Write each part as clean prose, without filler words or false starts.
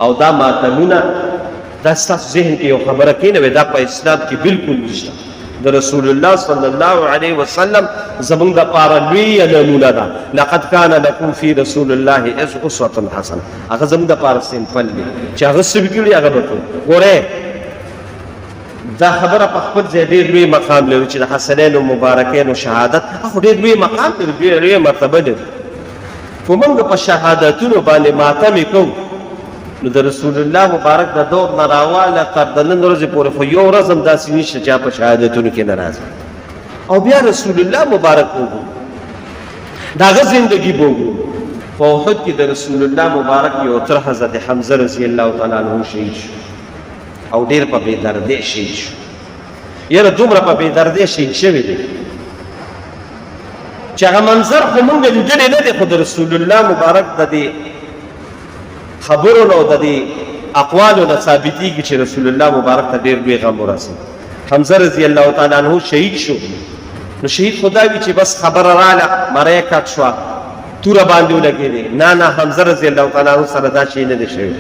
او دا ماتمونه دا ستاسو ذهن کې یو خبره کېنوي دا په اسلام کې بالکل نشته د رسول الله صلی الله علیه وسلم زمونږ دپاره لویه نمونه ده لقد کان لکم فی رسول الله اسوة حسنه هغه زمونږ دپاره سمپل دی چې هغه څه کړي هغه به کوو ګورئ دا خبره په خپل ځای ډېر لوی مقام لري چې د حسنینو مبارکینو شهادت خو ډېر لوی مقام لري ډېر لوی مرتبه لري خو موږ په شهادتونو باندې ماتمې کوو نو د رسول الله مبارک د دور نه راواله تر د نن ورځې پورې خو یو ورځ هم داسې نشته چې په شهادتونو کې نه راځي او بیا رسول الله مبارک وګورو د هغه زندګي به وګورو په احد کې د رسول الله مبارک یو تر حضرت حمزه رضی الله تعالی عنه شهید شو او ډېر په بېدردۍ شهید شو یاره دومره په بېدردۍ شهید شوی دی چې هغه منظر خو مونږ لیدلی نه دی خو د رسول الله مبارک د دې خبرو نه او د دې اقوالو نه ثابتېږي چې رسول الله مبارک ته ډېر لوی غم ورسېد حمزه رضی الله تعالی عنه شهید شو نو شهید خدا وي چې بس خبره راله مری کټ شوه توره باندې ولګېدې نه حمزه رضی الله تعالی عنه سره دا شی نه دی شوی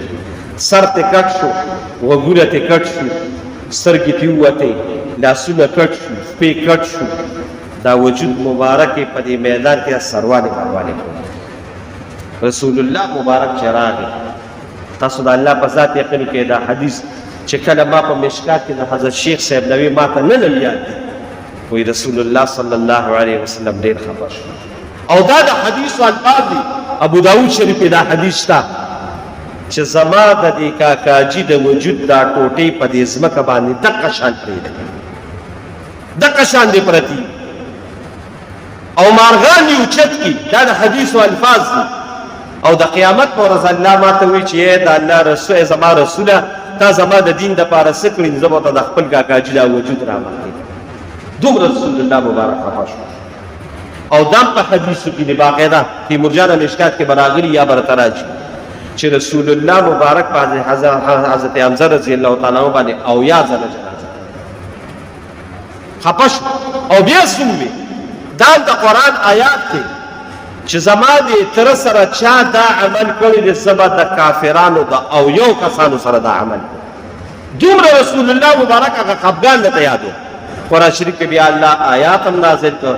سر ته کټ شو غوږونه ته کټ شو سترګې ته ووتې لاسونه کټ شو پې کټ شو دا وجود مبارک په دې میدان کې سروانې پروانې رسول الله مبارک چې راغی تاسو د الله په ذات یقین کې دا حدیث چې کله ما په مشکات کې د حضرت شیخ صاحب نوی ما ته نن یاد دی وی رسول الله صلی الله علیه وسلم ډېر خبر شو او دا د حدیثو الفاظ دي ابو داود شریف دا حدیث شته چې زما د دې کاکاجي د وجود دا ټوټې په دې ځمکه باندې دقه شان پرېږدي دقه شان دې پرتي او مارغان یې اوچت کړي دا د حدیثو الفاظ دي او د قیامت په ورځ الله ماته وایي چې ای د الله رسول زما رسوله تا زما د دین دپاره څه کړي زه به ته د خپل کاکاجي دا وجود رامخکې دومره رسول الله مبارک خفه شو او دام په حدیثو کې دی باقاعده تیمورجان مشکات کې به راغلي یا به راته راځي چې رسول الله مبارک په حضرت حمزه رضی الله تعالی عنه باندې اویا ځله جنازه خفه شو او بیا څومره دا د قرآن آیات دی چې زما د تره سره چا دا عمل کړی دی زه به د کافرانو د اویو کسانو سره دا عمل دومره رسول الله مبارک هغه خفګان درته یاد و قرآن شریف کې بیا الله آیات هم نازل کړ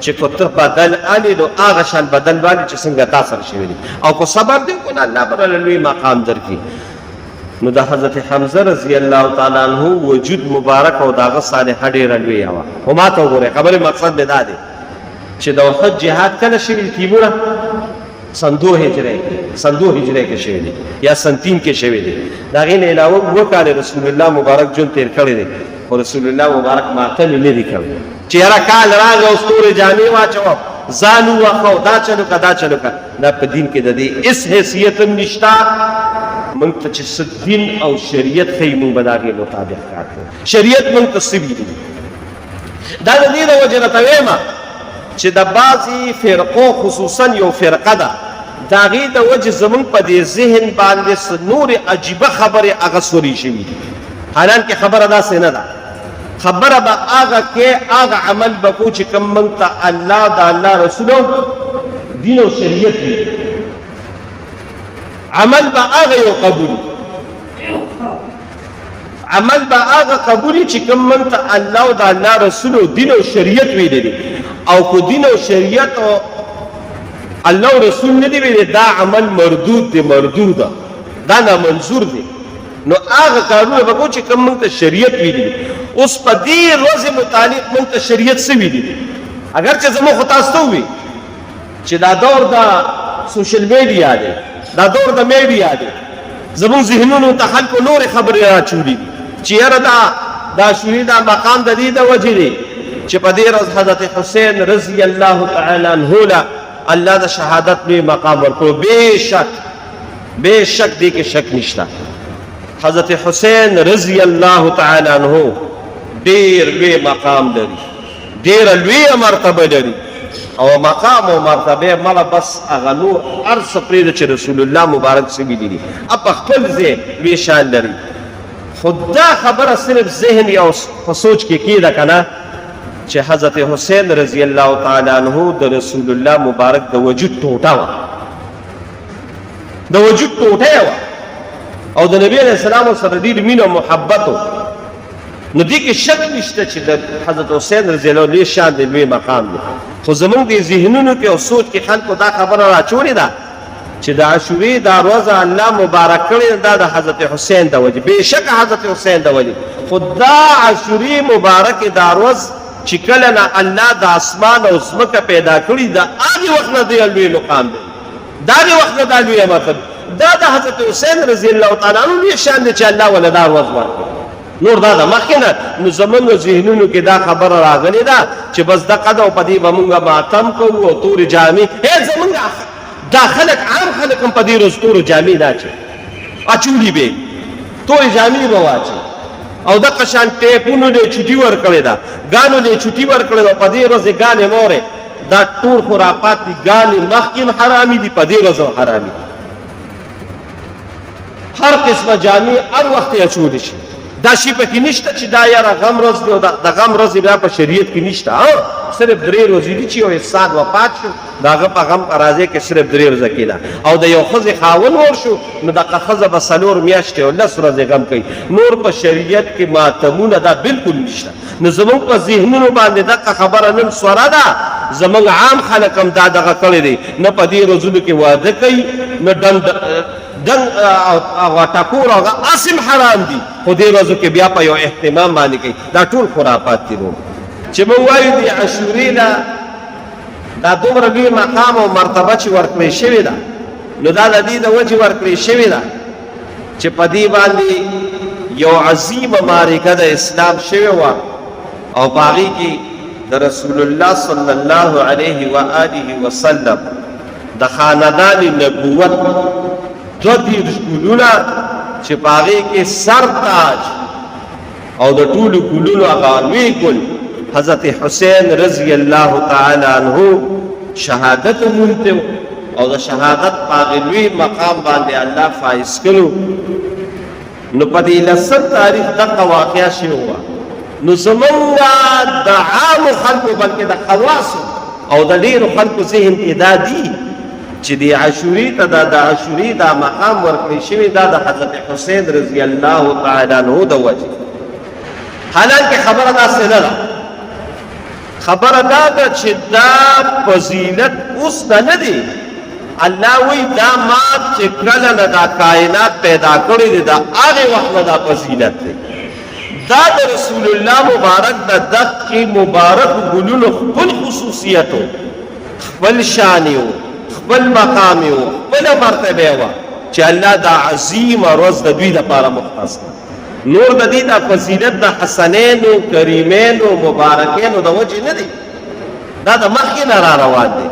چې کو ته بدل آلې نو هغه شان بدل باندې چې څنګه تا سره شوي دي او کو صبر دی کنه الله به لوی مقام درکړي نو د حضرت حمزه رضی الله تعالی عنه وجود مبارک او د هغه صالحه ډېره لویه وه خو ما ته وګورئ خبرې مقصد مې دا دی چې د احد جهاد کله شوي دي تیموره سن 2 هجرۍ کې شوي دي یا سن 3 کې شوي دي د هغې نه علاوه 2 کاله رسول الله مبارک ژوند تېر کړی دی خو رسول الله مبارک ماتم یې نه دي کړی چې یاره کال راغی او ستورې جامې واچوه ځان ووښه دا چلو که دا چلو که دا په دین کې د دې هېڅ حیثیت هم نشته موږ ته چې څه دین او شریعت ښیي موږ به د هغې مطابق کار کوو شریعت موږ ته څه ویلي دا د دې د وجې راته وایم چې د بعضې فرقو خصوصا یو فرقه ده د هغې د وجې زموږ په دې ذهن باندې څه نورې عجیبه خبرې هغه سوري شوي دي حالانکې خبره داسې نه ده خبره به هغه کې هغه عمل به کوو چې کوم موږ ته الله د الله رسولو دین او شریعت وي عمل به هغه یو قبول عمل به هغه قبولي چې کوم موږ ته الله او د الله رسولو دین او شریعت ویلی دي او کو دین او شریعت او الله او رسول نه دی ویلی دا عمل مردود دی مردوده دا نامنظور دی نو هغه کارونه به کوو چې کوم موږ ته شریعت ویلي دي اوس په دې ورځې متعلق موږ ته شریعت څه ویلي دي اگر چې زموږ خو تاسو ته ووي چې دا دور د سوشل میډیا دی دا دور د میډیا دی زموږ ذهنونو ته خلکو نورې خبرې راچولي چې یاره دا شوري دا مقام د دې د وجې دی چې په دې ورځ حضرت حسین رضی الله تعالی عنه له الله د شهادت لوی مقام ورکړو بې شک دې کې شک نشته حضرت حسین رضی الله تعالی عنه ډېر لوی مقام لري ډېره لویه مرتبه لري او مقام او مرتبه مله بس هغه نور هر څه پرېږده چې رسول الله مبارک څه ویلي دي په خپل ځای لوی شان لري خو دا خبره صرف ذهن یا په سوچ کې کېده که نه چې حضرت حسین رضی الله تعالی عنه د رسول الله مبارک د وجود ټوټه وه د وجود ټوټه یې وه او د نبی علیہ السلام سره ډېر مینه او محبت نو دې کې شک نشته چې د حضرت حسین رضی الله عنه شان د لوی مقام دی خو زمونږ د ذهنونو کې او سوچ کې خلکو دا خبره راچولې ده چې د عاشورې دا ورځ الله مبارک کړې دا د حضرت حسین د وجې بېشکه حضرت حسین د وجې خو دا عاشورې مبارکې دا ورځ چې کله نه الله د اسمان او ځمکه پیدا کړي د هغې وخت نه دی لوی مقام دی د هغې وخت نه دا لوی مرتبه دا د حضرت حسین رضی الله تعالی عنه لوی شان دی چې الله وله دا ورځ ورکړي نور دا د مخکې نه نو زمونږ ذهنونو کې دا خبره راغلې ده چې بس دقه ده او په دې به مونږ ماتم کوو او تورې جامې زمونږ دا خلک عام خلک هم په دې ورځ تورو جامې نه اچوي اچولي به تورې جامې به واچوي او دغه شان ټیپونو دې چوټي ورکړې ده ګانو دې چوټي ورکړې ده په دې ورځ یې ګانې مورې دا ټول خرافات دي ګانې مخکې هم حرامي دي په دې ورځ هم حرامي دي هر قسمه جامې هر وخت یې اچولی شي دا شي پکې نشته چې دا یاره غم ورځ دی او د غم ورځ بیا په شریعت کې نشته صرف 3 ورځې دي چې یو استاد وفات شو د هغه په غم په راځي کې صرف 3 ورځې کېده او د یو ښځې خاوند ور شو نو دغه ښځه به 4 میاشتې او 10 ورځې غم کوي نور په شریعت کې ماتمونه دا بالکل نشته نو زمونږ په ذهنونو باندې دغه خبره نن سوره ده زمونږ عام خلک هم دا دغه کړی دی نه په دې ورځونو کې واده کوي نه دنګ او ټکور هغه اسم حرام دي خو دې ورځو کې بیا په یو اهتمام باندې کوي دا ټول خرافات دي نور چې موږ وایو د عاشورې نه دا دومره لوی مقام او مرتبه چې ورکړې شوې ده نو دا د دې د وجې ورکړې شوې ده چې په دې باندې یو عظیمه معرکه د اسلام شوې وه او په هغې کې د رسول الله صلی الله علیه و آله وسلم د خاندان نبوت 32 ګلونه چې په هغې کې سر تاج او د ټولو ګلونو هغه لوی ګل حضرت حسین رضی الله تعالی عنه شهادت مونته او د شهادت په هغې لوی مقام باندې الله فایز کړو نو په دې 10 تاریخ دغه واقعه شوې وه نو زمونږ د عامو خلکو بلکې د خواصو او د ډېرو خلکو ذهن کې دا دي چې د عاشورې ته د عاشورې دا مقام ورکړی شوی دا د حضرت حسین رضی الله تعالی عنه د وجې حالانکه خبره داسې نه ده خبره دا ده چې دا فضیلت اوس نه دی الله وی دا ما چې کله نه دا کائنات پیدا کړی دی دا هغې وخت نه دا فضیلت دی دا د رسول الله مبارک د دغې مبارک ګلونو خپل خصوصیتو خپل شانیو خپل مقام و خپل مرتبه وه چې الله دا عظیمه ورځ د دوی دپاره مختص کړه نور د دې دا فضیلت د حسنینو کریمینو مبارکینو د وجې نه دی دا د مخکې نه را روان دی